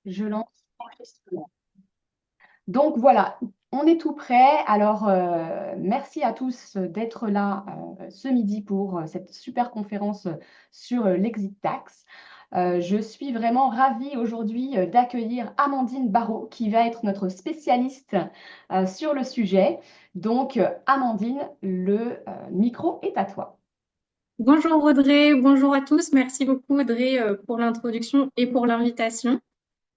Je lance l'enregistrement. Donc voilà, on est tout prêt. Alors, merci à tous d'être là ce midi pour cette super conférence sur l'exit tax. Je suis vraiment ravie aujourd'hui d'accueillir Amandine Barrault, qui va être notre spécialiste sur le sujet. Donc, Amandine, le micro est à toi. Bonjour Audrey, bonjour à tous. Merci beaucoup Audrey pour l'introduction et pour l'invitation.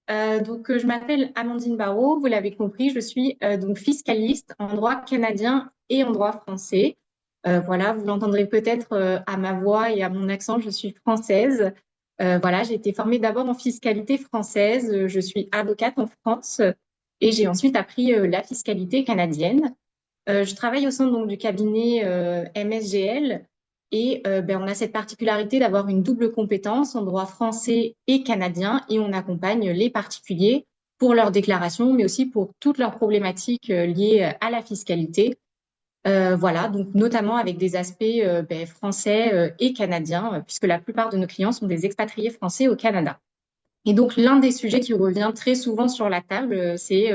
Je m'appelle Amandine Barrault, vous l'avez compris, je suis donc fiscaliste en droit canadien et en droit français. Voilà, vous l'entendrez peut-être à ma voix et à mon accent, je suis française. Voilà, j'ai été formée d'abord en fiscalité française, je suis avocate en France et j'ai ensuite appris la fiscalité canadienne. Je travaille au sein donc du cabinet MSGL et on a cette particularité d'avoir une double compétence en droit français et canadien et on accompagne les particuliers pour leurs déclarations, mais aussi pour toutes leurs problématiques liées à la fiscalité. Voilà, donc notamment avec des aspects français et canadiens, puisque la plupart de nos clients sont des expatriés français au Canada. Et donc, l'un des sujets qui revient très souvent sur la table, c'est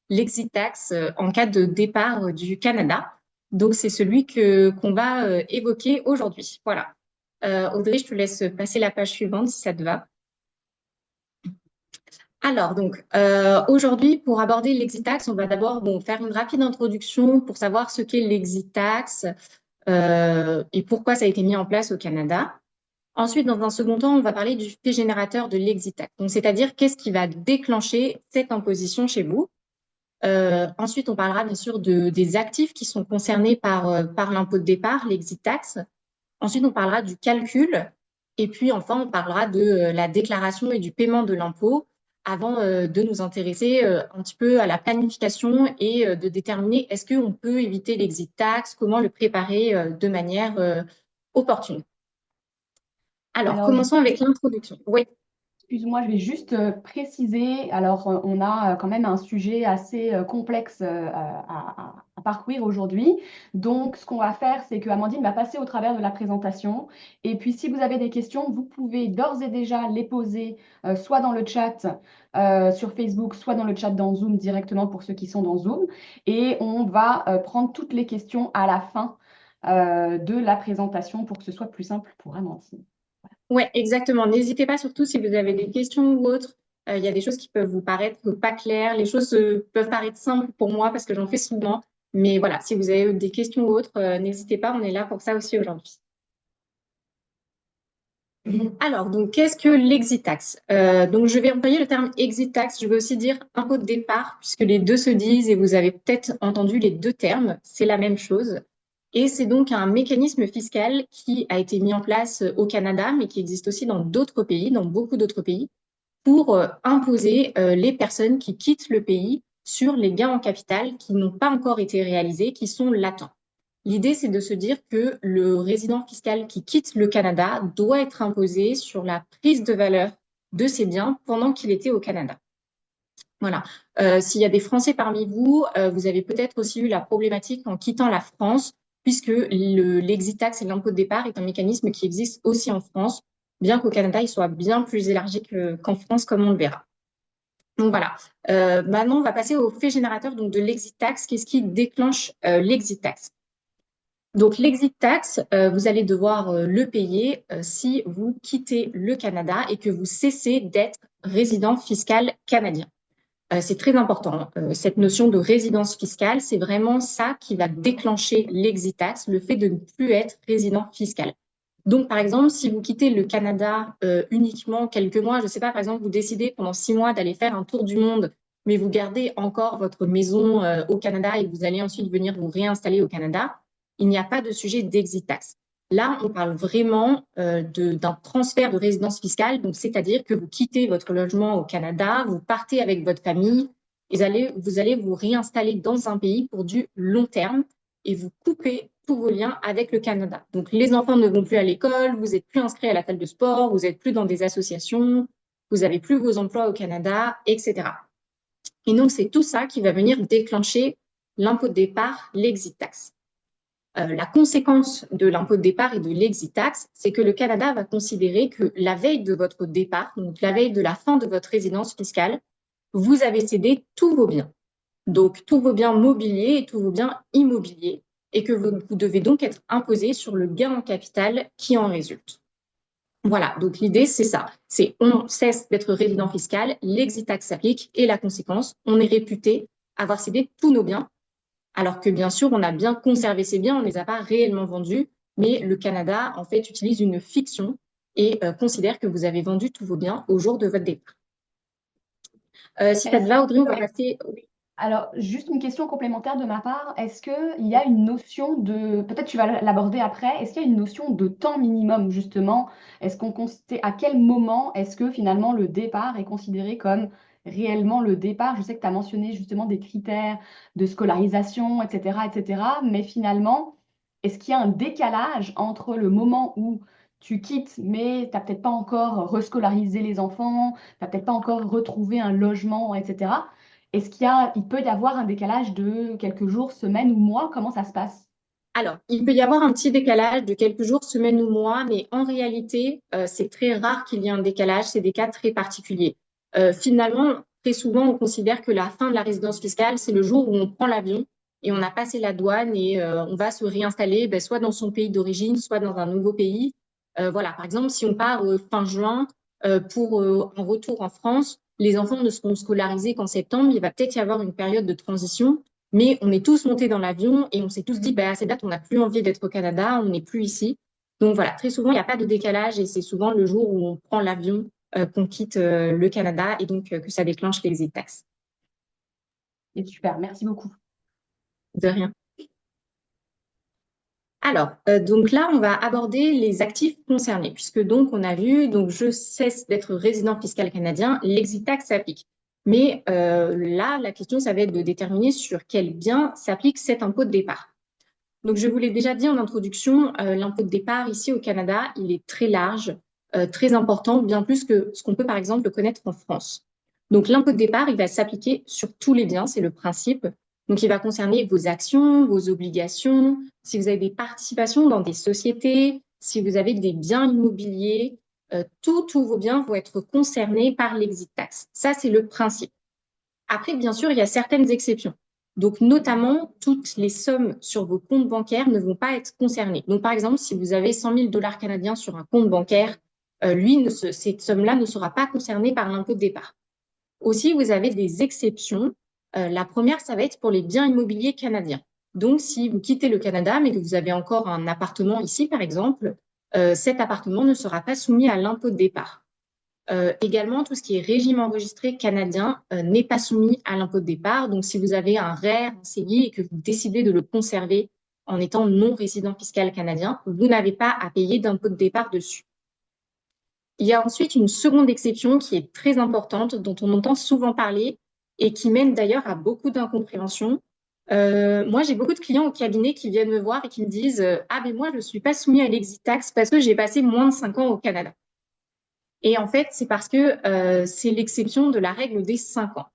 l'exit tax en cas de départ du Canada. Donc, c'est celui qu'on va évoquer aujourd'hui. Voilà. Audrey, je te laisse passer la page suivante si ça te va. Alors, aujourd'hui, pour aborder l'exit tax, on va d'abord faire une rapide introduction pour savoir ce qu'est l'exit tax et pourquoi ça a été mis en place au Canada. Ensuite, dans un second temps, on va parler du fait générateur de l'exit tax. Donc, c'est-à-dire qu'est-ce qui va déclencher cette imposition chez vous. Ensuite, on parlera bien sûr des actifs qui sont concernés par l'impôt de départ, l'exit tax. Ensuite, on parlera du calcul. Et puis, enfin, on parlera de la déclaration et du paiement de l'impôt avant de nous intéresser un petit peu à la planification et de déterminer est-ce qu'on peut éviter l'exit tax, comment le préparer de manière opportune. Alors, Alors, commençons avec l'introduction. Oui, excuse-moi, je vais juste préciser. Alors, on a quand même un sujet assez complexe à parcourir aujourd'hui. Donc, ce qu'on va faire, c'est que Amandine va passer au travers de la présentation. Et puis, si vous avez des questions, vous pouvez d'ores et déjà les poser soit dans le chat sur Facebook, soit dans le chat dans Zoom directement pour ceux qui sont dans Zoom. Et on va prendre toutes les questions à la fin de la présentation pour que ce soit plus simple pour Amandine. ouais, exactement. N'hésitez pas surtout si vous avez des questions ou autres. Il y a des choses qui peuvent vous paraître pas claires. Les choses peuvent paraître simples pour moi parce que j'en fais souvent. Mais voilà, si vous avez des questions ou autres, n'hésitez pas. On est là pour ça aussi aujourd'hui. Alors, donc, qu'est-ce que l'exit tax? Donc, je vais employer le terme exit tax. Je vais aussi dire impôt de départ, puisque les deux se disent et vous avez peut-être entendu les deux termes. C'est la même chose. Et c'est donc un mécanisme fiscal qui a été mis en place au Canada, mais qui existe aussi dans d'autres pays, dans beaucoup d'autres pays, pour imposer les personnes qui quittent le pays sur les gains en capital qui n'ont pas encore été réalisés, qui sont latents. L'idée, c'est de se dire que le résident fiscal qui quitte le Canada doit être imposé sur la prise de valeur de ses biens pendant qu'il était au Canada. Voilà. S'il y a des Français parmi vous, vous avez peut-être aussi eu la problématique en quittant la France, puisque l'exit tax et l'impôt de départ est un mécanisme qui existe aussi en France, bien qu'au Canada, il soit bien plus élargi qu'en France, comme on le verra. Donc voilà. Maintenant, on va passer au fait générateur donc, de l'exit tax. Qu'est-ce qui déclenche l'exit tax? Donc, l'exit tax, vous allez devoir le payer si vous quittez le Canada et que vous cessez d'être résident fiscal canadien. C'est très important. Cette notion de résidence fiscale, c'est vraiment ça qui va déclencher l'exit tax, le fait de ne plus être résident fiscal. Donc, par exemple, si vous quittez le Canada uniquement quelques mois, je ne sais pas, par exemple, vous décidez pendant 6 mois d'aller faire un tour du monde, mais vous gardez encore votre maison au Canada et vous allez ensuite venir vous réinstaller au Canada, il n'y a pas de sujet d'exit tax. Là, on parle vraiment d'un transfert de résidence fiscale, donc c'est-à-dire que vous quittez votre logement au Canada, vous partez avec votre famille, et vous allez vous réinstaller dans un pays pour du long terme et vous coupez tous vos liens avec le Canada. Donc, les enfants ne vont plus à l'école, vous n'êtes plus inscrit à la salle de sport, vous n'êtes plus dans des associations, vous n'avez plus vos emplois au Canada, etc. Et donc, c'est tout ça qui va venir déclencher l'impôt de départ, l'exit tax. La conséquence de l'impôt de départ et de l'exit tax, c'est que le Canada va considérer que la veille de votre départ, donc la veille de la fin de votre résidence fiscale, vous avez cédé tous vos biens. Donc, tous vos biens mobiliers et tous vos biens immobiliers, et que vous devez donc être imposé sur le gain en capital qui en résulte. Voilà, donc l'idée, c'est ça. C'est on cesse d'être résident fiscal, l'exit tax s'applique, et la conséquence, on est réputé avoir cédé tous nos biens, alors que bien sûr, on a bien conservé ces biens, on ne les a pas réellement vendus, mais le Canada, en fait, utilise une fiction et considère que vous avez vendu tous vos biens au jour de votre départ. Si ça te Est-ce va, Audrey, on va passer. Alors, juste une question complémentaire de ma part. Est-ce qu'il y a une notion de, peut-être tu vas l'aborder après, est-ce qu'il y a une notion de temps minimum, justement? À quel moment est-ce que finalement le départ est considéré comme réellement le départ? Je sais que tu as mentionné justement des critères de scolarisation, etc., etc. Mais finalement, est-ce qu'il y a un décalage entre le moment où tu quittes, mais tu n'as peut-être pas encore rescolarisé les enfants, tu n'as peut-être pas encore retrouvé un logement, etc. Il peut y avoir un décalage de quelques jours, semaines ou mois? Comment ça se passe? Alors, il peut y avoir un petit décalage de quelques jours, semaines ou mois, mais en réalité, c'est très rare qu'il y ait un décalage. C'est des cas très particuliers. Finalement, très souvent, on considère que la fin de la résidence fiscale, c'est le jour où on prend l'avion et on a passé la douane et on va se réinstaller ben, soit dans son pays d'origine, soit dans un nouveau pays. Voilà, par exemple, si on part fin juin pour un retour en France, les enfants ne seront scolarisés qu'en septembre. Il va peut-être y avoir une période de transition. Mais on est tous montés dans l'avion et on s'est tous dit, bah, à cette date, on n'a plus envie d'être au Canada, on n'est plus ici. Donc voilà, très souvent, il n'y a pas de décalage et c'est souvent le jour où on prend l'avion qu'on quitte le Canada et donc que ça déclenche l'exit tax. Et super, merci beaucoup. De rien. Alors, donc là, on va aborder les actifs concernés, puisque donc on a vu, donc je cesse d'être résident fiscal canadien, l'exit tax s'applique. Mais là, la question, ça va être de déterminer sur quel bien s'applique cet impôt de départ. Donc, je vous l'ai déjà dit en introduction, l'impôt de départ ici au Canada, il est très large, très important, bien plus que ce qu'on peut par exemple connaître en France. Donc, l'impôt de départ, il va s'appliquer sur tous les biens, c'est le principe. Donc, il va concerner vos actions, vos obligations, si vous avez des participations dans des sociétés, si vous avez des biens immobiliers, tous vos biens vont être concernés par l'exit tax. Ça, c'est le principe. Après, bien sûr, il y a certaines exceptions. Donc, notamment, toutes les sommes sur vos comptes bancaires ne vont pas être concernées. Donc, par exemple, si vous avez 100 000 dollars canadiens sur un compte bancaire, cette somme-là ne sera pas concernée par l'impôt de départ. Aussi, vous avez des exceptions. La première, ça va être pour les biens immobiliers canadiens. Donc, si vous quittez le Canada, mais que vous avez encore un appartement ici, par exemple, cet appartement ne sera pas soumis à l'impôt de départ. Également, tout ce qui est régime enregistré canadien n'est pas soumis à l'impôt de départ. Donc, si vous avez un REER enseigné et que vous décidez de le conserver en étant non résident fiscal canadien, vous n'avez pas à payer d'impôt de départ dessus. Il y a ensuite une seconde exception qui est très importante, dont on entend souvent parler et qui mène d'ailleurs à beaucoup d'incompréhension. Moi, j'ai beaucoup de clients au cabinet qui viennent me voir et qui me disent ah, mais moi, je ne suis pas soumis à l'exit tax parce que j'ai passé moins de 5 ans au Canada. Et en fait, c'est parce que c'est l'exception de la règle des 5 ans.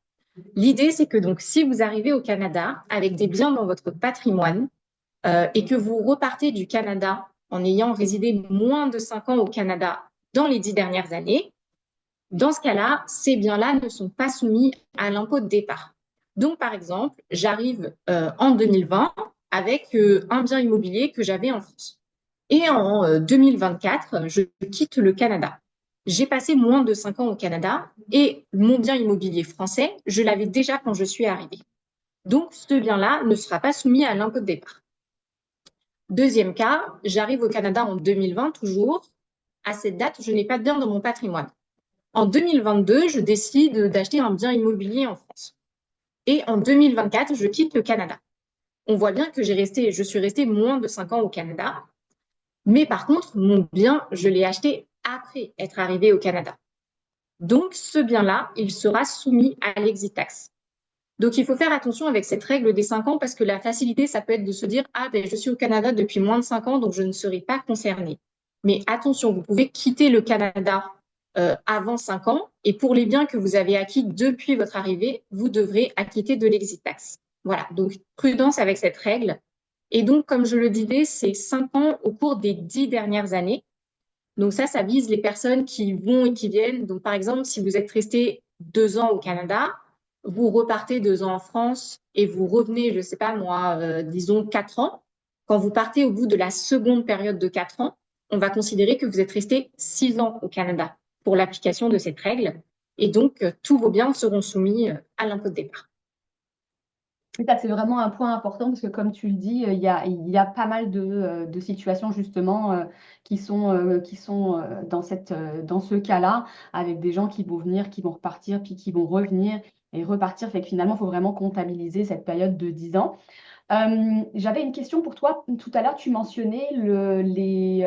L'idée, c'est que donc, si vous arrivez au Canada avec des biens dans votre patrimoine et que vous repartez du Canada en ayant résidé moins de 5 ans au Canada dans les 10 dernières années, dans ce cas-là, ces biens-là ne sont pas soumis à l'impôt de départ. Donc, par exemple, j'arrive en 2020 avec un bien immobilier que j'avais en France. Et en 2024, je quitte le Canada. J'ai passé moins de 5 ans au Canada et mon bien immobilier français, je l'avais déjà quand je suis arrivée. Donc, ce bien-là ne sera pas soumis à l'impôt de départ. Deuxième cas, j'arrive au Canada en 2020 toujours. À cette date, je n'ai pas de bien dans mon patrimoine. En 2022, je décide d'acheter un bien immobilier en France. Et en 2024, je quitte le Canada. On voit bien que je suis restée moins de 5 ans au Canada. Mais par contre, mon bien, je l'ai acheté après être arrivé au Canada. Donc, ce bien-là, il sera soumis à l'exit tax. Donc, il faut faire attention avec cette règle des 5 ans parce que la facilité, ça peut être de se dire, ah, ben, je suis au Canada depuis moins de 5 ans, donc je ne serai pas concernée. Mais attention, vous pouvez quitter le Canada avant 5 ans et pour les biens que vous avez acquis depuis votre arrivée, vous devrez acquitter de l'exit tax. Voilà, donc prudence avec cette règle. Et donc, comme je le disais, c'est 5 ans au cours des 10 dernières années. Donc ça vise les personnes qui vont et qui viennent. Donc, par exemple, si vous êtes resté 2 ans au Canada, vous repartez 2 ans en France et vous revenez, je ne sais pas moi, disons 4 ans. Quand vous partez au bout de la seconde période de 4 ans, on va considérer que vous êtes resté 6 ans au Canada pour l'application de cette règle. Et donc, tous vos biens seront soumis à l'impôt de départ. Oui, ça, c'est vraiment un point important parce que, comme tu le dis, il y a pas mal de situations justement qui sont dans ce cas-là, avec des gens qui vont venir, qui vont repartir, puis qui vont revenir et repartir. Fait que finalement, il faut vraiment comptabiliser cette période de 10 ans. J'avais une question pour toi. Tout à l'heure, tu mentionnais les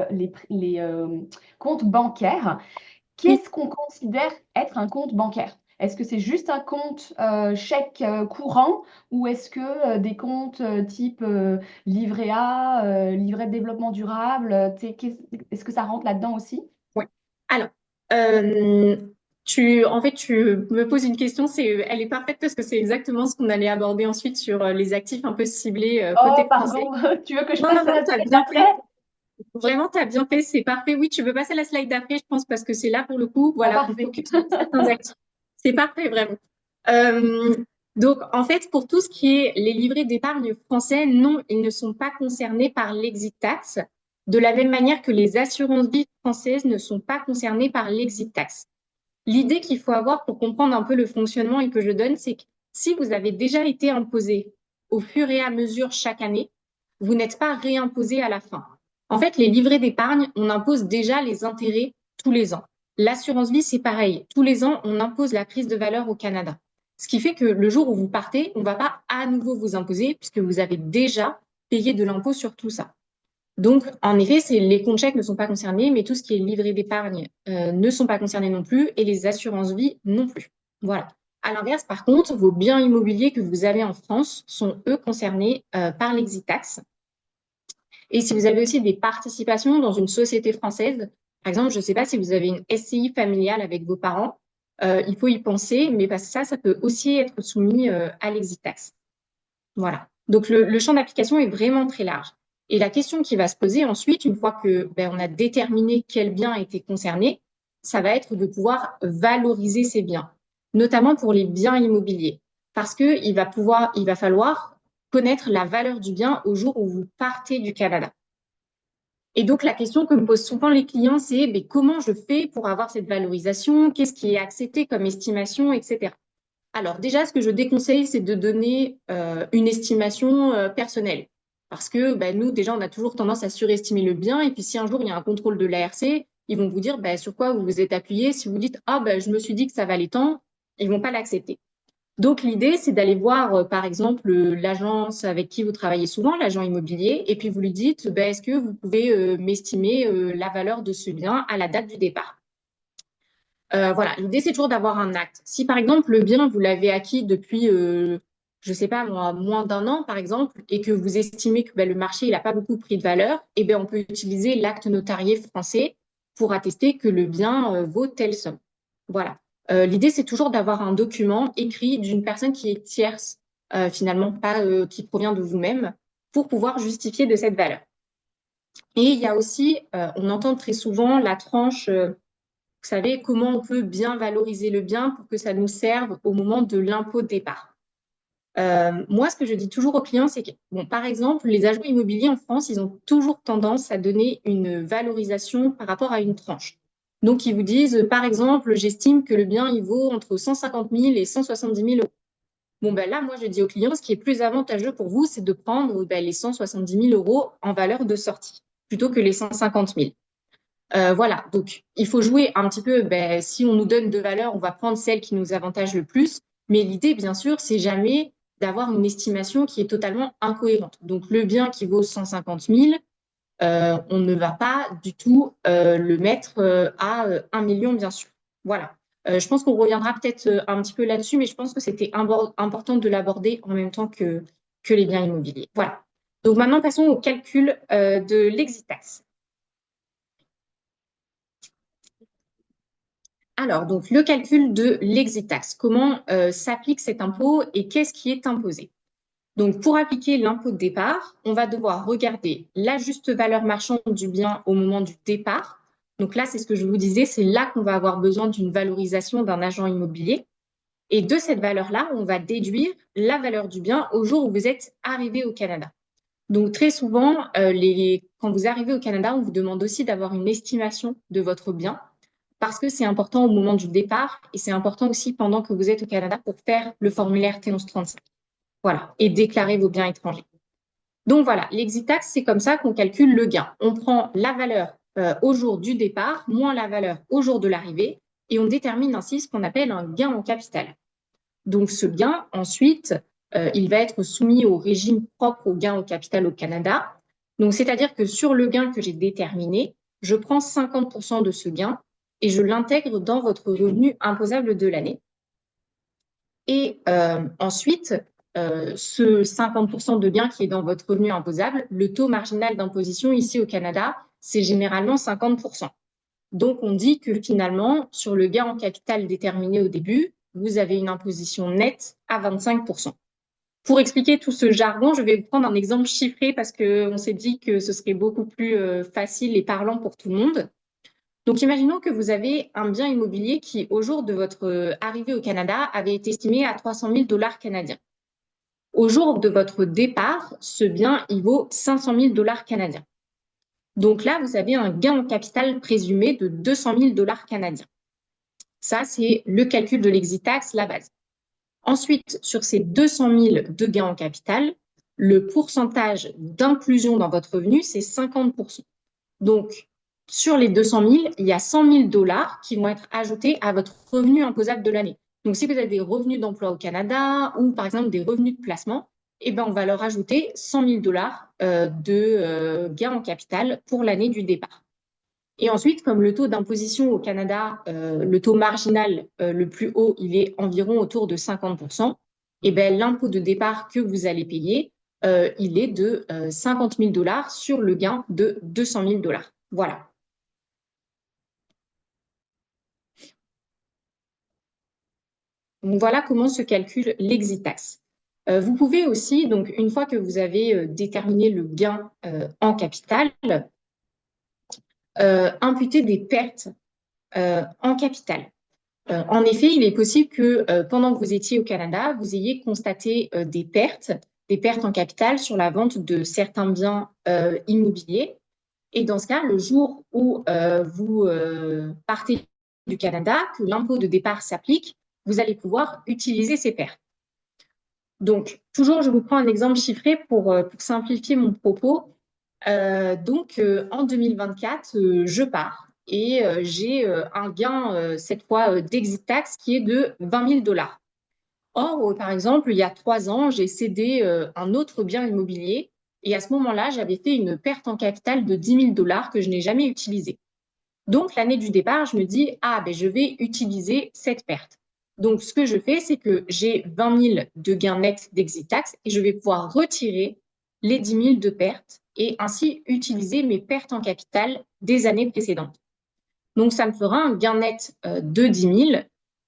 comptes bancaires. Oui. Qu'est-ce qu'on considère être un compte bancaire? Est-ce que c'est juste un compte chèque courant ou est-ce que des comptes type livret A, livret de développement durable, est-ce que ça rentre là-dedans aussi? Ouais. Alors, euh, en fait, tu me poses une question, elle est parfaite parce que c'est exactement ce qu'on allait aborder ensuite sur les actifs un peu ciblés Oh, côté français. pardon, tu veux que je Non, non, passe à non, la t'as slide bien fait. d'après? Vraiment, t'as bien fait, c'est parfait. Oui, tu veux passer à la slide d'après, je pense, parce que c'est là pour le coup, Ah, voilà, qu'on parfait. focus sur certains actifs. C'est parfait, vraiment. Euh, donc, en fait, pour tout ce qui est les livrets d'épargne français, non, ils ne sont pas concernés par l'exit tax, de la même manière que les assurances-vie françaises ne sont pas concernées par l'exit tax. L'idée qu'il faut avoir pour comprendre un peu le fonctionnement et que je donne, c'est que si vous avez déjà été imposé au fur et à mesure chaque année, vous n'êtes pas réimposé à la fin. En fait, les livrets d'épargne, on impose déjà les intérêts tous les ans. L'assurance vie, c'est pareil. Tous les ans, on impose la prise de valeur au Canada. Ce qui fait que le jour où vous partez, on ne va pas à nouveau vous imposer puisque vous avez déjà payé de l'impôt sur tout ça. Donc, en effet, les comptes chèques ne sont pas concernés, mais tout ce qui est livret d'épargne ne sont pas concernés non plus et les assurances vie non plus. Voilà. À l'inverse, par contre, vos biens immobiliers que vous avez en France sont, eux, concernés par l'exit tax. Et si vous avez aussi des participations dans une société française, par exemple, je ne sais pas si vous avez une SCI familiale avec vos parents, il faut y penser, mais parce que ça peut aussi être soumis à l'exit tax. Voilà. Donc, le champ d'application est vraiment très large. Et la question qui va se poser ensuite, une fois que on a déterminé quel bien était concerné, ça va être de pouvoir valoriser ces biens, notamment pour les biens immobiliers, parce que il va falloir connaître la valeur du bien au jour où vous partez du Canada. Et donc, la question que me posent souvent les clients, c'est comment je fais pour avoir cette valorisation? Qu'est-ce qui est accepté comme estimation, etc. Alors déjà, ce que je déconseille, c'est de donner une estimation personnelle. Parce que nous, déjà, on a toujours tendance à surestimer le bien. Et puis si un jour, il y a un contrôle de l'ARC, ils vont vous dire sur quoi vous vous êtes appuyé. Si vous dites, ah, je me suis dit que ça valait tant, ils vont pas l'accepter. Donc l'idée, c'est d'aller voir, par exemple, l'agence avec qui vous travaillez souvent, l'agent immobilier, et puis vous lui dites, est-ce que vous pouvez m'estimer la valeur de ce bien à la date du départ? Voilà, l'idée, c'est toujours d'avoir un acte. Si, par exemple, le bien, vous l'avez acquis depuis, je sais pas moi, moins d'un an, par exemple, et que vous estimez que le marché, il n'a pas beaucoup pris de valeur, on peut utiliser l'acte notarié français pour attester que le bien vaut telle somme. Voilà. L'idée, c'est toujours d'avoir un document écrit d'une personne qui est tierce, finalement, pas qui provient de vous-même, pour pouvoir justifier de cette valeur. Et il y a aussi, on entend très souvent la tranche vous savez, comment on peut bien valoriser le bien pour que ça nous serve au moment de l'impôt de départ. Moi, ce que je dis toujours aux clients, c'est que, par exemple, les agents immobiliers en France, ils ont toujours tendance à donner une valorisation par rapport à une tranche. Donc, ils vous disent, par exemple, j'estime que le bien, il vaut entre 150 000 et 170 000 euros. Là, moi, je dis aux clients, ce qui est plus avantageux pour vous, c'est de prendre les 170 000 euros en valeur de sortie plutôt que les 150 000. Voilà, donc il faut jouer un petit peu, si on nous donne deux valeurs, on va prendre celle qui nous avantage le plus. Mais l'idée, bien sûr, c'est jamais d'avoir une estimation qui est totalement incohérente. Donc le bien qui vaut 150 000, on ne va pas du tout le mettre à 1 million, bien sûr. Voilà. Je pense qu'on reviendra peut-être un petit peu là-dessus, mais je pense que c'était important de l'aborder en même temps que les biens immobiliers. Voilà. Donc maintenant, passons au calcul de l'exit tax. Alors, donc, le calcul de l'exit tax. Comment s'applique cet impôt et qu'est-ce qui est imposé? Donc, pour appliquer l'impôt de départ, on va devoir regarder la juste valeur marchande du bien au moment du départ. Donc là, c'est ce que je vous disais, c'est là qu'on va avoir besoin d'une valorisation d'un agent immobilier. Et de cette valeur-là, on va déduire la valeur du bien au jour où vous êtes arrivé au Canada. Donc très souvent, quand vous arrivez au Canada, on vous demande aussi d'avoir une estimation de votre bien parce que c'est important au moment du départ et c'est important aussi pendant que vous êtes au Canada pour faire le formulaire T1135. Voilà, et déclarer vos biens étrangers. Donc voilà, l'exit tax, c'est comme ça qu'on calcule le gain. On prend la valeur au jour du départ moins la valeur au jour de l'arrivée et on détermine ainsi ce qu'on appelle un gain en capital. Donc ce gain, ensuite, il va être soumis au régime propre au gain au capital au Canada. Donc c'est-à-dire que sur le gain que j'ai déterminé, je prends 50% de ce gain et je l'intègre dans votre revenu imposable de l'année. Et ensuite, ce 50% de gain qui est dans votre revenu imposable, le taux marginal d'imposition ici au Canada, c'est généralement 50%. Donc, on dit que finalement, sur le gain en capital déterminé au début, vous avez une imposition nette à 25%. Pour expliquer tout ce jargon, je vais vous prendre un exemple chiffré parce qu'on s'est dit que ce serait beaucoup plus facile et parlant pour tout le monde. Donc, imaginons que vous avez un bien immobilier qui, au jour de votre arrivée au Canada, avait été estimé à 300 000 dollars canadiens. Au jour de votre départ, ce bien, il vaut 500 000 dollars canadiens. Donc là, vous avez un gain en capital présumé de 200 000 dollars canadiens. Ça, c'est le calcul de l'exit tax, la base. Ensuite, sur ces 200 000 de gains en capital, le pourcentage d'inclusion dans votre revenu, c'est 50%. Donc, sur les 200 000, il y a 100 000 dollars qui vont être ajoutés à votre revenu imposable de l'année. Donc, si vous avez des revenus d'emploi au Canada ou par exemple des revenus de placement, eh ben, on va leur ajouter 100 000 dollars de gains en capital pour l'année du départ. Et ensuite, comme le taux d'imposition au Canada, le taux marginal le plus haut, il est environ autour de 50%, et ben, l'impôt de départ que vous allez payer, il est de 50 000 dollars sur le gain de 200 000 dollars. Voilà. Donc, voilà comment se calcule l'exit tax. Vous pouvez aussi, donc, une fois que vous avez déterminé le gain en capital, imputer des pertes en capital. En effet, il est possible que pendant que vous étiez au Canada, vous ayez constaté des pertes en capital sur la vente de certains biens immobiliers. Et dans ce cas, le jour où vous partez du Canada, que l'impôt de départ s'applique, vous allez pouvoir utiliser ces pertes. Donc, toujours, je vous prends un exemple chiffré pour simplifier mon propos. En 2024, je pars et j'ai un gain, cette fois, d'exit tax qui est de 20 000 dollars. Or, par exemple, il y a 3 ans, j'ai cédé un autre bien immobilier et à ce moment-là, j'avais fait une perte en capital de 10 000 dollars que je n'ai jamais utilisée. Donc, l'année du départ, je me dis, ah, ben, je vais utiliser cette perte. Donc, ce que je fais, c'est que j'ai 20 000 de gains nets d'exit tax et je vais pouvoir retirer les 10 000 de pertes et ainsi utiliser mes pertes en capital des années précédentes. Donc, ça me fera un gain net de 10 000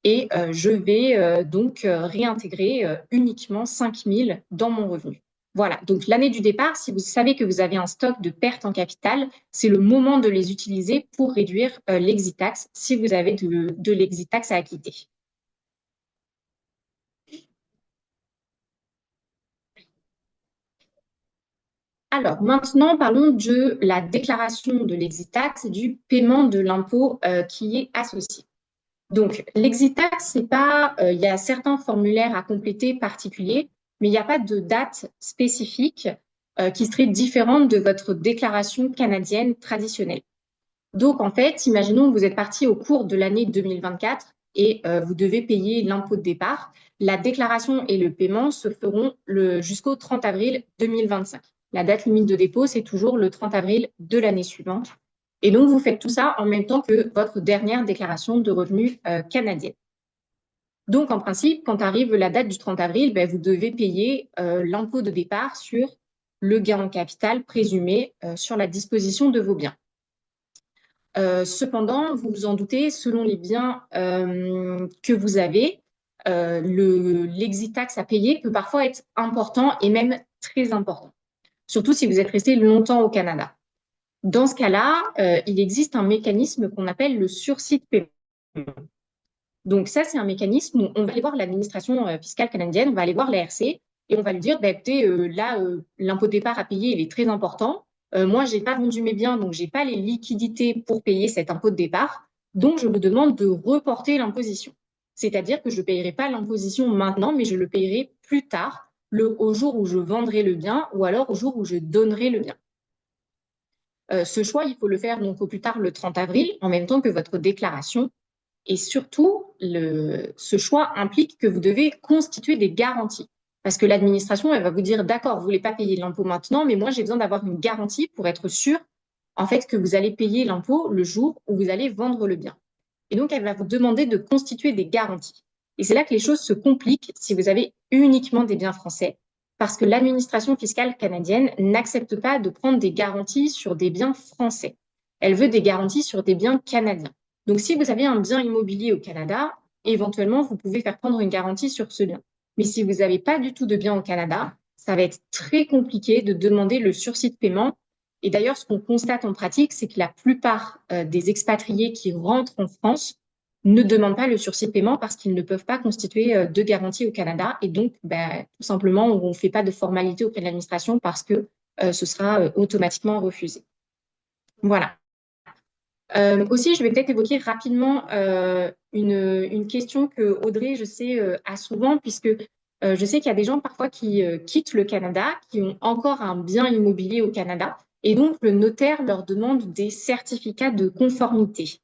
et je vais donc réintégrer uniquement 5 000 dans mon revenu. Voilà, donc l'année du départ, si vous savez que vous avez un stock de pertes en capital, c'est le moment de les utiliser pour réduire l'exit tax si vous avez de l'exit tax à acquitter. Alors, maintenant, parlons de la déclaration de l'exit tax et du paiement de l'impôt qui est associé. Donc, l'exit tax, c'est pas, il y a certains formulaires à compléter particuliers, mais il n'y a pas de date spécifique qui serait différente de votre déclaration canadienne traditionnelle. Donc, en fait, imaginons que vous êtes parti au cours de l'année 2024 et vous devez payer l'impôt de départ. La déclaration et le paiement se feront jusqu'au 30 avril 2025. La date limite de dépôt, c'est toujours le 30 avril de l'année suivante. Et donc, vous faites tout ça en même temps que votre dernière déclaration de revenus canadienne. Donc, en principe, quand arrive la date du 30 avril, ben, vous devez payer l'impôt de départ sur le gain en capital présumé sur la disposition de vos biens. Cependant, vous vous en doutez, selon les biens que vous avez, l'exit tax à payer peut parfois être important et même très important, surtout si vous êtes resté longtemps au Canada. Dans ce cas-là, il existe un mécanisme qu'on appelle le sursis de paiement. Donc ça, c'est un mécanisme où on va aller voir l'administration fiscale canadienne, on va aller voir l'ARC et on va lui dire, bah, écoutez, là, l'impôt de départ à payer, il est très important. Moi, j'ai pas vendu mes biens, donc j'ai pas les liquidités pour payer cet impôt de départ. Donc, je vous demande de reporter l'imposition. C'est-à-dire que je ne payerai pas l'imposition maintenant, mais je le payerai plus tard, au jour où je vendrai le bien ou alors au jour où je donnerai le bien. Ce choix, il faut le faire donc au plus tard le 30 avril, en même temps que votre déclaration. Et surtout, ce choix implique que vous devez constituer des garanties. Parce que l'administration, elle va vous dire, d'accord, vous ne voulez pas payer l'impôt maintenant, mais moi, j'ai besoin d'avoir une garantie pour être sûr, en fait, que vous allez payer l'impôt le jour où vous allez vendre le bien. Et donc, elle va vous demander de constituer des garanties. Et c'est là que les choses se compliquent si vous avez uniquement des biens français, parce que l'administration fiscale canadienne n'accepte pas de prendre des garanties sur des biens français. Elle veut des garanties sur des biens canadiens. Donc, si vous avez un bien immobilier au Canada, éventuellement, vous pouvez faire prendre une garantie sur ce bien. Mais si vous n'avez pas du tout de bien au Canada, ça va être très compliqué de demander le sursis de paiement. Et d'ailleurs, ce qu'on constate en pratique, c'est que la plupart des expatriés qui rentrent en France ne demandent pas le sursis de paiement parce qu'ils ne peuvent pas constituer de garantie au Canada. Et donc, ben, tout simplement, on ne fait pas de formalité auprès de l'administration parce que ce sera automatiquement refusé. Voilà. Aussi, je vais peut-être évoquer rapidement une question que Audrey, je sais, a souvent, puisque je sais qu'il y a des gens parfois qui quittent le Canada, qui ont encore un bien immobilier au Canada, et donc le notaire leur demande des certificats de conformité.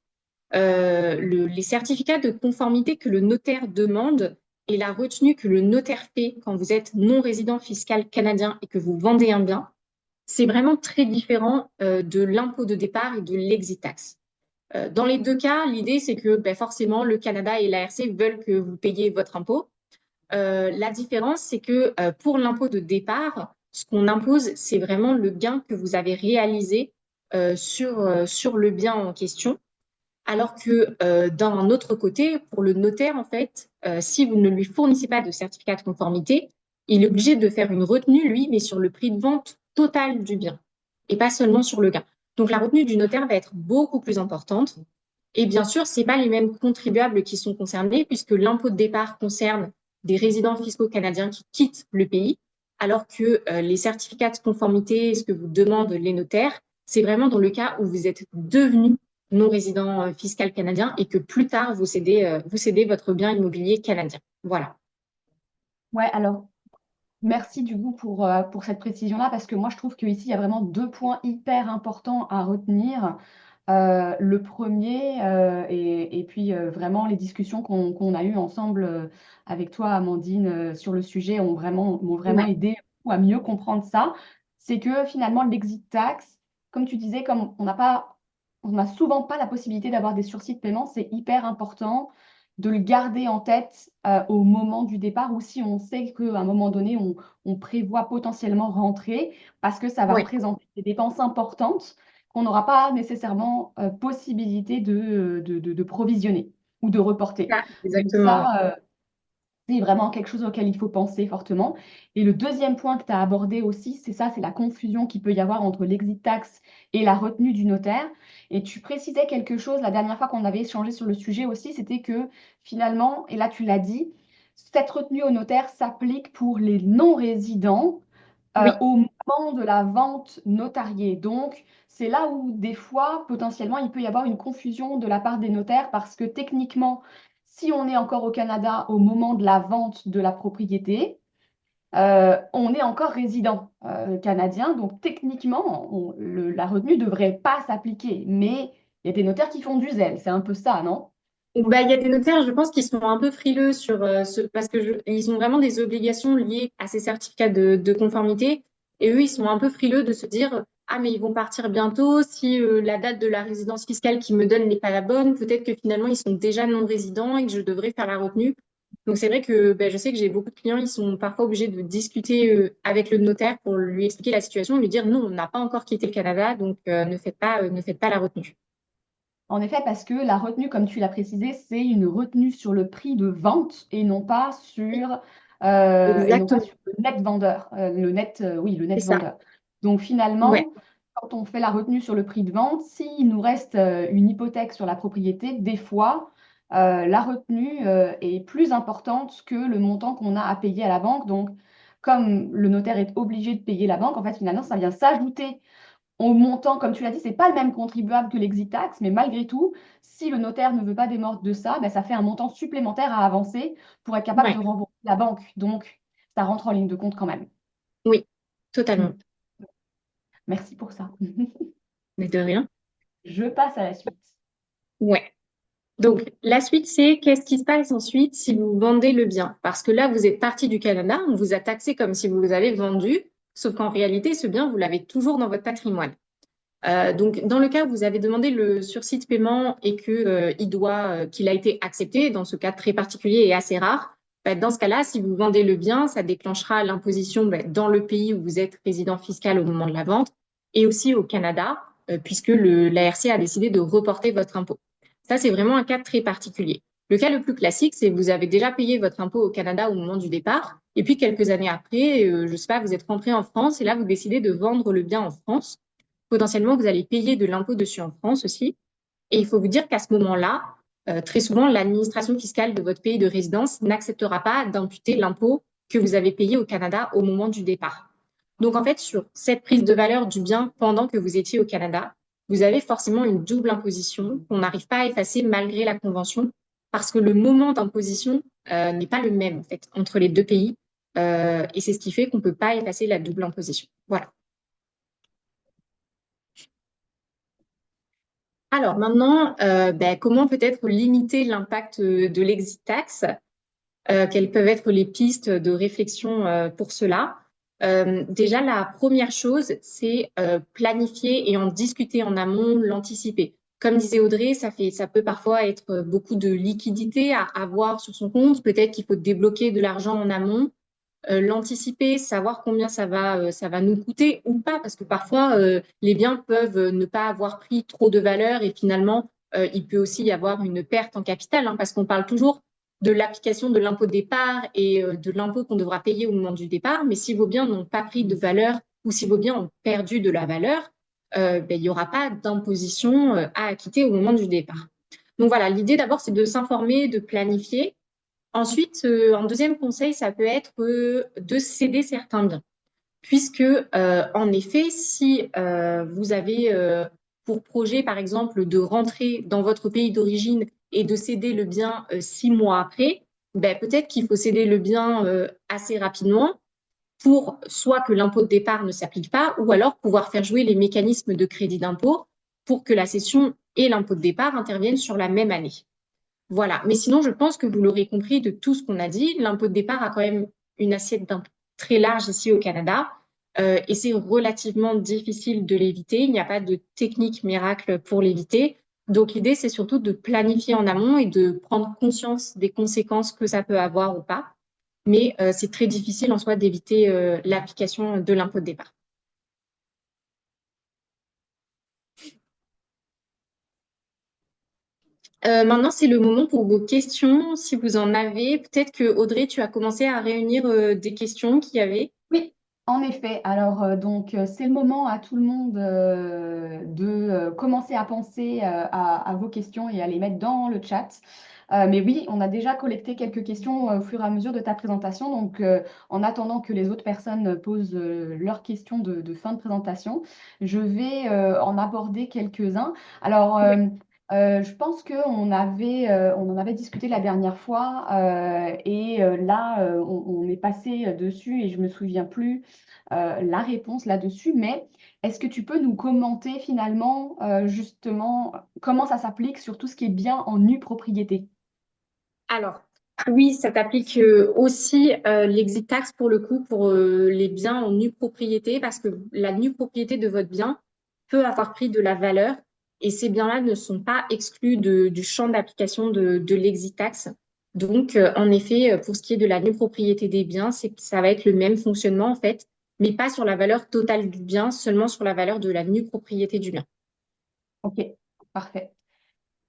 Les certificats de conformité que le notaire demande et la retenue que le notaire fait quand vous êtes non résident fiscal canadien et que vous vendez un bien, c'est vraiment très différent de l'impôt de départ et de l'exit tax. Dans les deux cas, l'idée, c'est que ben, forcément, le Canada et l'ARC veulent que vous payiez votre impôt. La différence, c'est que pour l'impôt de départ, ce qu'on impose, c'est vraiment le gain que vous avez réalisé sur le bien en question. Alors que d'un autre côté, pour le notaire, en fait, si vous ne lui fournissez pas de certificat de conformité, il est obligé de faire une retenue, lui, mais sur le prix de vente total du bien et pas seulement sur le gain. Donc la retenue du notaire va être beaucoup plus importante. Et bien sûr, ce n'est pas les mêmes contribuables qui sont concernés puisque l'impôt de départ concerne des résidents fiscaux canadiens qui quittent le pays, alors que les certificats de conformité, ce que vous demandent les notaires, c'est vraiment dans le cas où vous êtes devenu non-résident fiscal canadien et que plus tard, vous cédez votre bien immobilier canadien. Voilà. Ouais, alors merci du coup pour cette précision-là, parce que moi je trouve qu'ici il y a vraiment deux points hyper importants à retenir. Le premier, et puis vraiment les discussions qu'on a eues ensemble avec toi, Amandine, sur le sujet m'ont vraiment Ouais. aidé à mieux comprendre ça. C'est que finalement, l'exit tax, comme tu disais, comme on n'a souvent pas la possibilité d'avoir des sursis de paiement, c'est hyper important de le garder en tête au moment du départ, ou si on sait qu'à un moment donné, on prévoit potentiellement rentrer, parce que ça va Oui, représenter des dépenses importantes qu'on n'aura pas nécessairement possibilité de provisionner ou de reporter. ça, Donc exactement. ça, c'est vraiment quelque chose auquel il faut penser fortement. Et le deuxième point que tu as abordé aussi, c'est ça, c'est la confusion qu'il peut y avoir entre l'exit tax et la retenue du notaire. Et tu précisais quelque chose la dernière fois qu'on avait échangé sur le sujet aussi, c'était que finalement, et là tu l'as dit, cette retenue au notaire s'applique pour les non-résidents Oui. au moment de la vente notariée. Donc, c'est là où des fois, potentiellement, il peut y avoir une confusion de la part des notaires parce que techniquement, si on est encore au Canada au moment de la vente de la propriété, on est encore résident canadien. Donc, techniquement, la retenue ne devrait pas s'appliquer. Mais il y a des notaires qui font du zèle. C'est un peu ça, non? Bah, il y a des notaires, je pense, qui sont un peu frileux sur parce que ils ont vraiment des obligations liées à ces certificats de conformité. Et eux, ils sont un peu frileux de se dire, ah, mais ils vont partir bientôt. Si la date de la résidence fiscale qu'ils me donnent n'est pas la bonne, peut-être que finalement, ils sont déjà non-résidents et que je devrais faire la retenue. Donc, c'est vrai que ben, je sais que j'ai beaucoup de clients, ils sont parfois obligés de discuter avec le notaire pour lui expliquer la situation, lui dire, non, on n'a pas encore quitté le Canada, donc ne faites pas la retenue. En effet, parce que la retenue, comme tu l'as précisé, c'est une retenue sur le prix de vente et non pas Exactement, sur le net vendeur, oui, le c'est net ça. vendeur. Donc Ouais, finalement, quand on fait la retenue sur le prix de vente, s'il nous reste une hypothèque sur la propriété, des fois, la retenue est plus importante que le montant qu'on a à payer à la banque. Donc, comme le notaire est obligé de payer la banque, en fait, finalement, ça vient s'ajouter au montant, comme tu l'as dit, c'est pas le même contribuable que l'exit tax, mais malgré tout, si le notaire ne veut pas démordre de ça, ben, ça fait un montant supplémentaire à avancer pour être capable ouais, de rembourser la banque. Donc, ça rentre en ligne de compte quand même. oui, totalement. Mm. Merci pour ça. Mais de rien. Je passe à la suite. Ouais. Donc, la suite, c'est qu'est-ce qui se passe ensuite si vous vendez le bien? Parce que là, vous êtes parti du Canada, on vous a taxé comme si vous l'avez vendu, sauf qu'en réalité, ce bien, vous l'avez toujours dans votre patrimoine. Donc, dans le cas où vous avez demandé le sursis de paiement et que, qu'il a été accepté, dans ce cas très particulier et assez rare, dans ce cas-là, si vous vendez le bien, ça déclenchera l'imposition dans le pays où vous êtes résident fiscal au moment de la vente et aussi au Canada, puisque l'ARC a décidé de reporter votre impôt. Ça, c'est vraiment un cas très particulier. Le cas le plus classique, c'est que vous avez déjà payé votre impôt au Canada au moment du départ, et puis quelques années après, je ne sais pas, vous êtes rentré en France et là, vous décidez de vendre le bien en France. Potentiellement, vous allez payer de l'impôt dessus en France aussi. Et il faut vous dire qu'à ce moment-là, très souvent, l'administration fiscale de votre pays de résidence n'acceptera pas d'imputer l'impôt que vous avez payé au Canada au moment du départ. Donc, en fait, sur cette prise de valeur du bien pendant que vous étiez au Canada, vous avez forcément une double imposition qu'on n'arrive pas à effacer malgré la convention parce que le moment d'imposition n'est pas le même, en fait, entre les deux pays. Et c'est ce qui fait qu'on ne peut pas effacer la double imposition. Voilà. Alors maintenant, comment peut-être limiter l'impact de l'exit tax? Quelles peuvent être les pistes de réflexion pour cela? Déjà, la première chose, c'est planifier et en discuter en amont, l'anticiper. Comme disait Audrey, ça peut parfois être beaucoup de liquidités à avoir sur son compte. Peut-être qu'il faut débloquer de l'argent en amont, l'anticiper, savoir combien ça va nous coûter ou pas, parce que parfois les biens peuvent ne pas avoir pris trop de valeur et finalement il peut aussi y avoir une perte en capital, hein, parce qu'on parle toujours de l'application de l'impôt de départ et de l'impôt qu'on devra payer au moment du départ, mais si vos biens n'ont pas pris de valeur ou si vos biens ont perdu de la valeur, il n'y aura pas d'imposition à acquitter au moment du départ. Donc voilà, l'idée d'abord, c'est de s'informer, de planifier. Ensuite, un deuxième conseil, ça peut être de céder certains biens. Puisque, en effet, si vous avez pour projet, par exemple, de rentrer dans votre pays d'origine et de céder le bien 6 mois après, peut-être qu'il faut céder le bien assez rapidement pour soit que l'impôt de départ ne s'applique pas, ou alors pouvoir faire jouer les mécanismes de crédit d'impôt pour que la cession et l'impôt de départ interviennent sur la même année. Voilà. Mais sinon, je pense que vous l'aurez compris de tout ce qu'on a dit. L'impôt de départ a quand même une assiette d'impôt très large ici au Canada. Et c'est relativement difficile de l'éviter. Il n'y a pas de technique miracle pour l'éviter. Donc, l'idée, c'est surtout de planifier en amont et de prendre conscience des conséquences que ça peut avoir ou pas. Mais c'est très difficile en soi d'éviter l'application de l'impôt de départ. Maintenant, c'est le moment pour vos questions, si vous en avez. Peut-être que Audrey, tu as commencé à réunir des questions qu'il y avait. Oui, en effet. Alors, c'est le moment à tout le monde de commencer à penser à vos questions et à les mettre dans le chat. Mais oui, on a déjà collecté quelques questions au fur et à mesure de ta présentation. Donc, en attendant que les autres personnes posent leurs questions de fin de présentation, je vais en aborder quelques-uns. Alors, je pense on en avait discuté la dernière fois là, on est passé dessus et je me souviens plus la réponse là-dessus. Mais est-ce que tu peux nous commenter finalement justement comment ça s'applique sur tout ce qui est bien en nue propriété? Alors, oui, ça t'applique aussi l'exit tax pour le coup pour les biens en nue propriété parce que la nue propriété de votre bien peut avoir pris de la valeur et ces biens-là ne sont pas exclus du champ d'application de l'exit tax. Donc, en effet, pour ce qui est de la nue propriété des biens, ça va être le même fonctionnement en fait, mais pas sur la valeur totale du bien, seulement sur la valeur de la nue propriété du bien. Ok, parfait.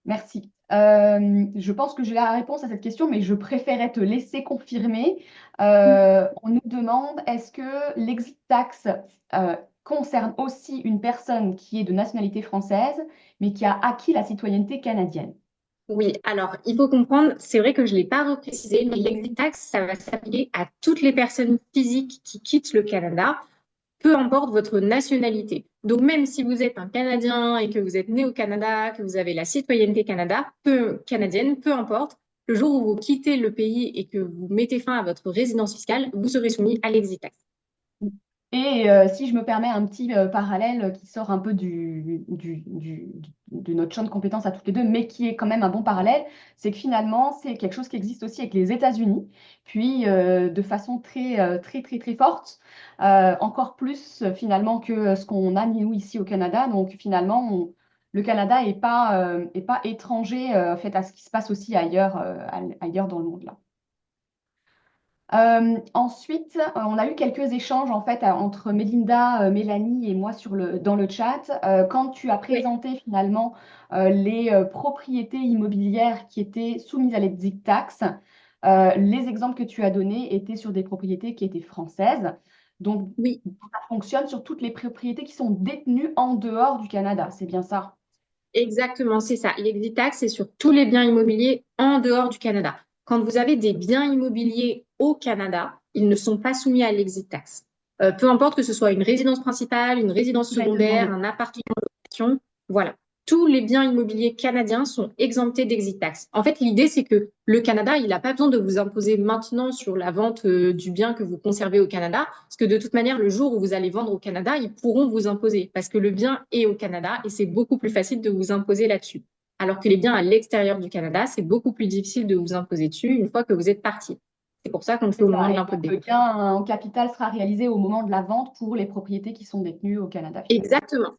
Merci. Je pense que j'ai la réponse à cette question, mais je préférais te laisser confirmer. On nous demande, est-ce que l'exit tax concerne aussi une personne qui est de nationalité française, mais qui a acquis la citoyenneté canadienne? Oui, alors il faut comprendre, c'est vrai que je ne l'ai pas reprécisé, mais l'exit tax, ça va s'appliquer à toutes les personnes physiques qui quittent le Canada, peu importe votre nationalité. Donc même si vous êtes un Canadien et que vous êtes né au Canada, que vous avez la citoyenneté canadienne, peu importe, le jour où vous quittez le pays et que vous mettez fin à votre résidence fiscale, vous serez soumis à l'exit tax. Et si je me permets un petit parallèle qui sort un peu de notre champ de compétences à toutes les deux, mais qui est quand même un bon parallèle, c'est que finalement, c'est quelque chose qui existe aussi avec les États-Unis, puis de façon très forte, encore plus finalement que ce qu'on a nous ici au Canada. Donc finalement, le Canada est pas étranger fait à ce qui se passe aussi ailleurs, ailleurs dans le monde là. Ensuite, on a eu quelques échanges en fait entre Mélinda, Mélanie et moi dans le chat. Quand tu as Oui, présenté finalement les propriétés immobilières qui étaient soumises à l'exit tax, les exemples que tu as donnés étaient sur des propriétés qui étaient françaises. Donc, oui, ça fonctionne sur toutes les propriétés qui sont détenues en dehors du Canada. C'est bien ça? exactement, c'est ça. L'exit tax, c'est sur tous les biens immobiliers en dehors du Canada. Quand vous avez des biens immobiliers au Canada, ils ne sont pas soumis à l'exit tax. Peu importe que ce soit une résidence principale, une résidence J'allais te secondaire, demander. un appartement de location, voilà. Tous les biens immobiliers canadiens sont exemptés d'exit tax. En fait, l'idée, c'est que le Canada, il n'a pas besoin de vous imposer maintenant sur la vente du bien que vous conservez au Canada, parce que de toute manière, le jour où vous allez vendre au Canada, ils pourront vous imposer, parce que le bien est au Canada et c'est beaucoup plus facile de vous imposer là-dessus. Alors que les biens à l'extérieur du Canada, c'est beaucoup plus difficile de vous imposer dessus une fois que vous êtes parti. C'est pour ça qu'on le fait C'est au moment ça. de Et l'impôt de donc, le dépôt. gain en capital sera réalisé au moment de la vente pour les propriétés qui sont détenues au Canada, finalement. Exactement.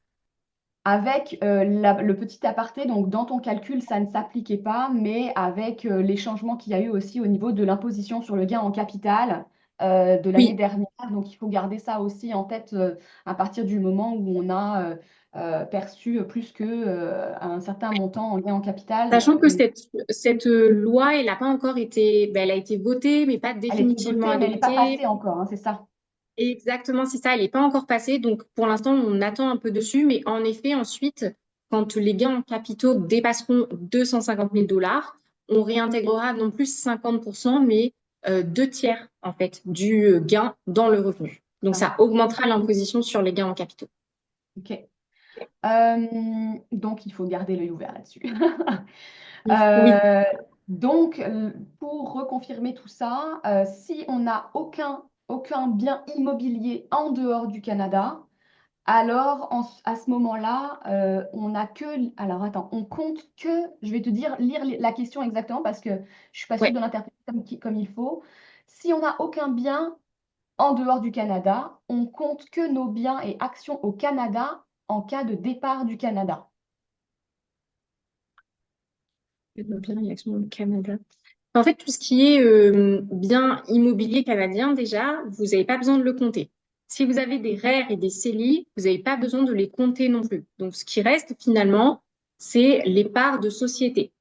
Avec le petit aparté, donc dans ton calcul, ça ne s'appliquait pas, mais avec les changements qu'il y a eu aussi au niveau de l'imposition sur le gain en capital de l'année Oui, dernière. Donc, il faut garder ça aussi en tête à partir du moment où on a perçu plus que un certain montant en gain en capital. sachant que cette loi, elle n'a pas encore été, ben, elle a été votée, mais pas Elle a été définitivement votée, mais elle n'est pas adoptée. passée encore, hein, c'est ça. Exactement, c'est ça. Elle n'est pas encore passée. Donc, pour l'instant, on attend un peu dessus. Mais en effet, ensuite, quand les gains en capitaux dépasseront 250 000 $, on réintégrera non plus 50%, mais deux tiers, en fait, du gain dans le revenu. Donc, Ah, ça augmentera l'imposition sur les gains en capitaux. ok. Donc, il faut garder l'œil ouvert là-dessus. Oui, Euh, donc, pour reconfirmer tout ça, si on n'a aucun bien immobilier en dehors du Canada, alors à ce moment-là, on n'a que... Alors attends, on compte que... Je vais te dire, lire la question exactement parce que je ne suis pas sûre ouais. de l'interpréter comme il faut. Si on n'a aucun bien en dehors du Canada, on compte que nos biens et actions au Canada en cas de départ du Canada. Bien, il y a que le Canada. En fait, tout ce qui est bien immobilier canadien, déjà, vous n'avez pas besoin de le compter. Si vous avez des REER et des CELI, vous n'avez pas besoin de les compter non plus. Donc, ce qui reste finalement, c'est les parts de société.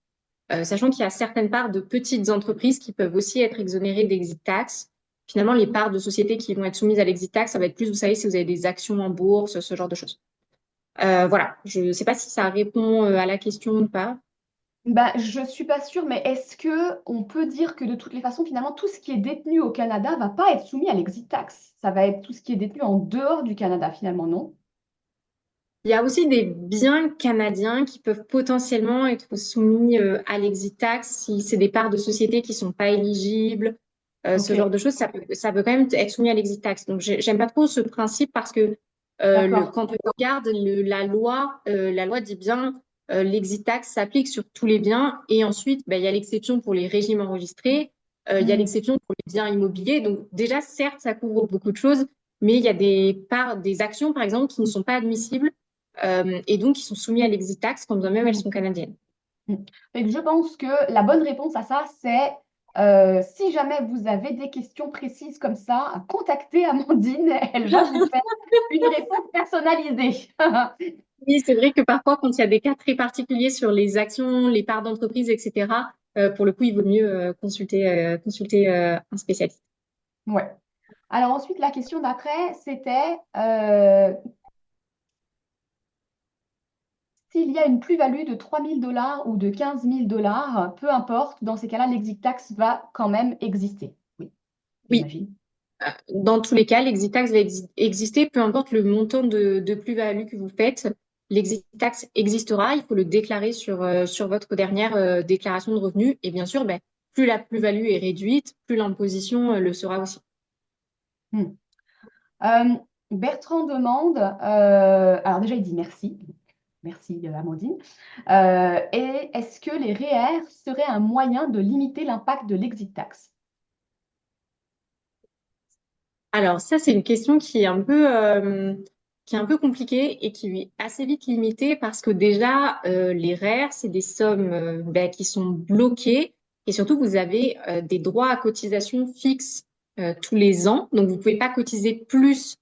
Sachant qu'il y a certaines parts de petites entreprises qui peuvent aussi être exonérées d'exit tax. Finalement, les parts de société qui vont être soumises à l'exit tax, ça va être plus, vous savez, si vous avez des actions en bourse, ce genre de choses. Voilà, je ne sais pas si ça répond à la question ou pas. Bah, je suis pas sûre, mais est-ce que on peut dire que de toutes les façons, finalement, tout ce qui est détenu au Canada va pas être soumis à l'exit tax? Ça va être tout ce qui est détenu en dehors du Canada, finalement, non? Il y a aussi des biens canadiens qui peuvent potentiellement être soumis à l'exit tax si c'est des parts de société qui sont pas éligibles, Ok, ce genre de choses, ça peut quand même être soumis à l'exit tax. Donc, j'aime pas trop ce principe parce que d'accord. quand on regarde la loi dit bien l'exit tax s'applique sur tous les biens et ensuite, ben, il y a l'exception pour les régimes enregistrés, il y a Hmm. l'exception pour les biens immobiliers. Donc, déjà, certes, ça couvre beaucoup de choses, mais il y a des parts, des actions, par exemple, qui ne sont pas admissibles et donc qui sont soumis à l'exit tax quand bien même elles Hmm. sont canadiennes. Hmm. Fait que je pense que la bonne réponse à ça, c'est Si jamais vous avez des questions précises comme ça, contactez Amandine, elle va vous faire une réponse personnalisée. Oui, c'est vrai que parfois, quand il y a des cas très particuliers sur les actions, les parts d'entreprise, etc., pour le coup, il vaut mieux consulter un spécialiste. Ouais. Alors ensuite, la question d'après, c'était s'il y a une plus-value de 3 000 $ ou de 15 000 $, peu importe, dans ces cas-là, l'exit tax va quand même exister. Oui, Oui, j'imagine. dans tous les cas, l'exit tax va exister, peu importe le montant de plus-value que vous faites. L'exit tax existera, il faut le déclarer sur votre dernière déclaration de revenus. Et bien sûr, ben, plus la plus-value est réduite, plus l'imposition le sera aussi. Hmm. Bertrand demande, alors déjà il dit merci, merci Amandine, et est-ce que les REER seraient un moyen de limiter l'impact de l'exit tax? Alors ça, c'est une question qui est un peu compliquée et qui est assez vite limitée parce que déjà, les REER, c'est des sommes ben, qui sont bloquées et surtout, vous avez des droits à cotisation fixes tous les ans. Donc, vous pouvez pas cotiser plus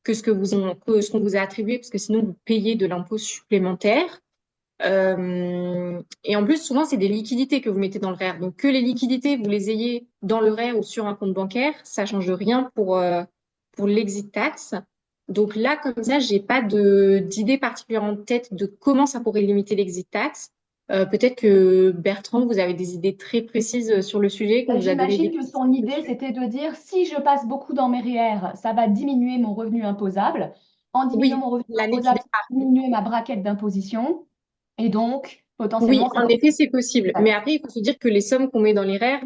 que que ce qu'on vous a attribué parce que sinon, vous payez de l'impôt supplémentaire. Et en plus, souvent, c'est des liquidités que vous mettez dans le REER. Donc, que les liquidités, vous les ayez dans le REER ou sur un compte bancaire, ça change rien pour l'exit tax. Donc là, comme ça, j'ai pas d'idée particulière en tête de comment ça pourrait limiter l'exit tax. Peut-être que Bertrand, vous avez des idées très précises sur le sujet, qu'on vous a donné des J'imagine que pistes son idée, dessus. c'était de dire, si je passe beaucoup dans mes REER, ça va diminuer mon revenu imposable. En diminuant Oui, mon revenu l'année qui imposable, ça démarre. va diminuer ma braquette d'imposition. Et donc, Oui, potentiellement, ça en va... effet, c'est possible. Mais après, il faut se dire que les sommes qu'on met dans les REER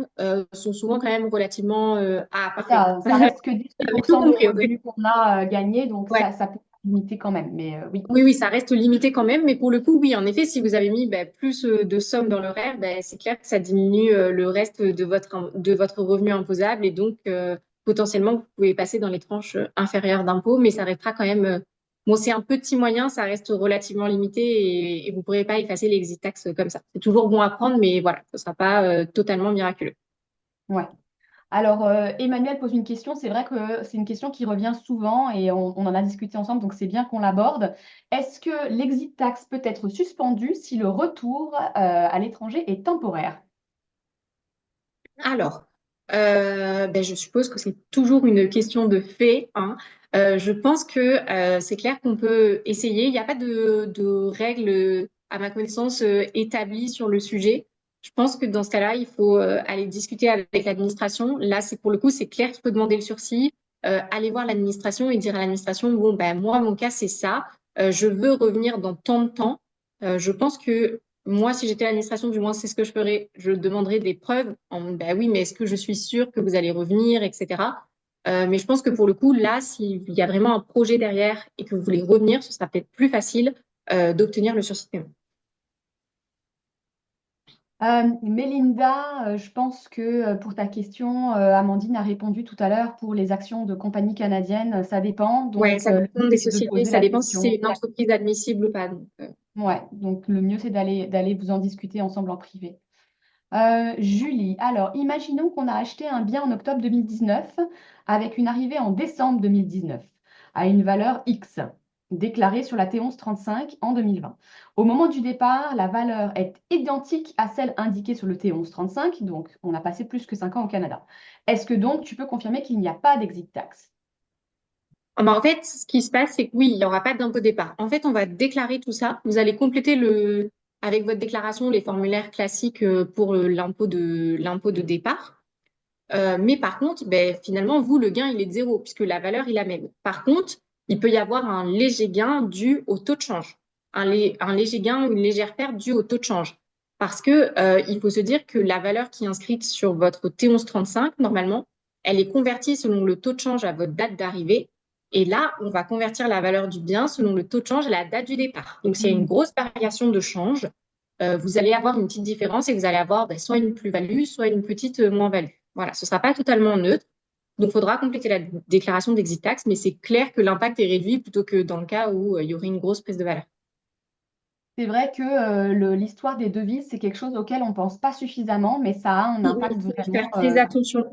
sont souvent quand même relativement... Ah, parfait. Ça reste que Vous avez tout 18% des compris, en fait. revenus qu'on a gagnés, donc Ouais. ça peut limiter quand même. Mais oui. Oui, oui, ça reste limité quand même. Mais pour le coup, oui, en effet, si vous avez mis ben, plus de sommes dans le REER, ben, c'est clair que ça diminue le reste de votre revenu imposable. Et donc, potentiellement, vous pouvez passer dans les tranches inférieures d'impôt, mais ça restera quand même... bon, c'est un petit moyen, ça reste relativement limité et vous ne pourrez pas effacer l'exit tax comme ça. C'est toujours bon à prendre, mais voilà, ce ne sera pas totalement miraculeux. Ouais. Alors, Emmanuel pose une question. C'est vrai que c'est une question qui revient souvent et on en a discuté ensemble, donc c'est bien qu'on l'aborde. Est-ce que l'exit tax peut être suspendu si le retour à l'étranger est temporaire? Alors, ben, je suppose que c'est toujours une question de fait, hein. Je pense que c'est clair qu'on peut essayer. Il n'y a pas de règles, à ma connaissance, établies sur le sujet. Je pense que dans ce cas-là, il faut aller discuter avec l'administration. Là, c'est pour le coup, c'est clair qu'il faut demander le sursis, aller voir l'administration et dire à l'administration, bon, ben moi, mon cas, c'est ça. Je veux revenir dans tant de temps. Je pense que moi, si j'étais à l'administration, du moins, c'est ce que je ferais. Je demanderais des preuves en, bah oui, mais est-ce que je suis sûre que vous allez revenir, etc. Mais je pense que pour le coup, là, s'il y a vraiment un projet derrière et que vous voulez revenir, ce sera peut-être plus facile d'obtenir le sursis de paiement. Mélinda, je pense que pour ta question, Amandine a répondu tout à l'heure pour les actions de compagnies canadiennes. Ça dépend. Ouais, Donc, ça le dépend mieux, des c'est de sociétés, poser ça la dépend si c'est question. une entreprise admissible ou pas. Donc, Ouais, donc le mieux, c'est d'aller vous en discuter ensemble en privé. Julie, alors imaginons qu'on a acheté un bien en octobre 2019 avec une arrivée en décembre 2019 à une valeur X déclarée sur la T1135 en 2020. Au moment du départ, la valeur est identique à celle indiquée sur le T1135, donc on a passé plus que 5 ans au Canada. Est-ce que donc tu peux confirmer qu'il n'y a pas d'exit tax? ah bah, en fait, ce qui se passe, c'est que oui, il n'y aura pas d'impôt de départ. En fait, on va déclarer tout ça. Vous allez compléter avec votre déclaration les formulaires classiques pour l'impôt de départ. Mais par contre, ben, finalement, vous, le gain, il est de zéro, puisque la valeur est la même. Par contre, il peut y avoir un léger gain dû au taux de change. Un léger gain ou une légère perte due au taux de change. Parce que, il faut se dire que la valeur qui est inscrite sur votre T1135, normalement, elle est convertie selon le taux de change à votre date d'arrivée. Et là, on va convertir la valeur du bien selon le taux de change à la date du départ. Donc, s'il y a une Hmm. grosse variation de change, vous allez avoir une petite différence et vous allez avoir ben, soit une plus-value, soit une petite moins-value. Voilà, ce ne sera pas totalement neutre. Donc, il faudra compléter la déclaration d'exit tax, mais c'est clair que l'impact est réduit plutôt que dans le cas où il y aurait une grosse prise de valeur. C'est vrai que l'histoire des devises, c'est quelque chose auquel on ne pense pas suffisamment, mais ça a un Oui, mais impact il faut y vraiment. faire très attention.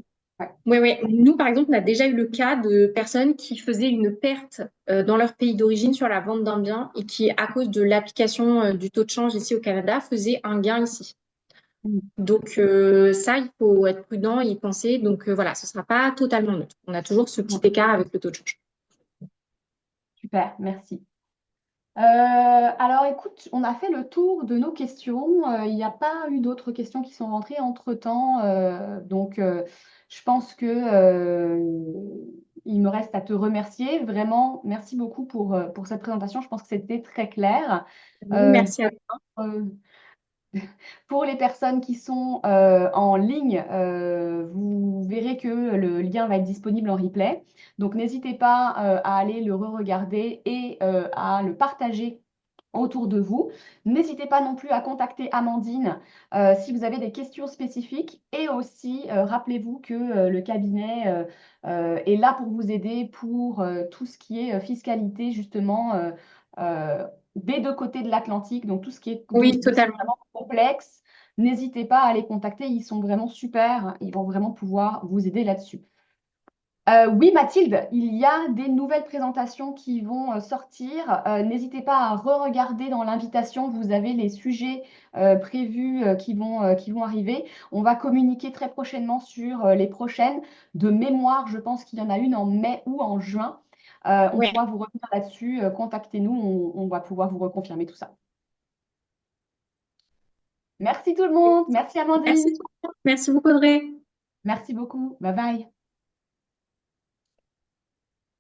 Ouais. Oui, oui. Nous, par exemple, on a déjà eu le cas de personnes qui faisaient une perte dans leur pays d'origine sur la vente d'un bien et qui, à cause de l'application du taux de change ici au Canada, faisaient un gain ici. Mm. Donc ça, il faut être prudent et y penser. Donc voilà, ce ne sera pas totalement neutre. On a toujours ce petit Mm. écart avec le taux de change. Super, merci. Alors écoute, on a fait le tour de nos questions. Il n'y a pas eu d'autres questions qui sont rentrées entre-temps. Je pense que il me reste à te remercier. Vraiment, merci beaucoup pour cette présentation. Je pense que c'était très clair. Euh, Merci à toi. euh, Pour les personnes qui sont en ligne, vous verrez que le lien va être disponible en replay. Donc n'hésitez pas à aller le re-regarder et à le partager autour de vous. N'hésitez pas non plus à contacter Amandine si vous avez des questions spécifiques. Et aussi, rappelez-vous que le cabinet est là pour vous aider pour tout ce qui est fiscalité, justement, euh, des deux côtés de l'Atlantique. Donc, tout ce qui est Oui, dossier totalement. vraiment complexe, n'hésitez pas à les contacter. Ils sont vraiment super. Ils vont vraiment pouvoir vous aider là-dessus. Oui, Mathilde, il y a des nouvelles présentations qui vont sortir. N'hésitez pas à re-regarder dans l'invitation. Vous avez les sujets prévus qui vont arriver. On va communiquer très prochainement sur les prochaines. De mémoire, je pense qu'il y en a une en mai ou en juin. On Ouais. pourra vous revenir là-dessus. Contactez-nous. On va pouvoir vous reconfirmer tout ça. Merci tout le monde. Merci Merci, Amandine. merci beaucoup, Audrey. Merci beaucoup. Bye bye.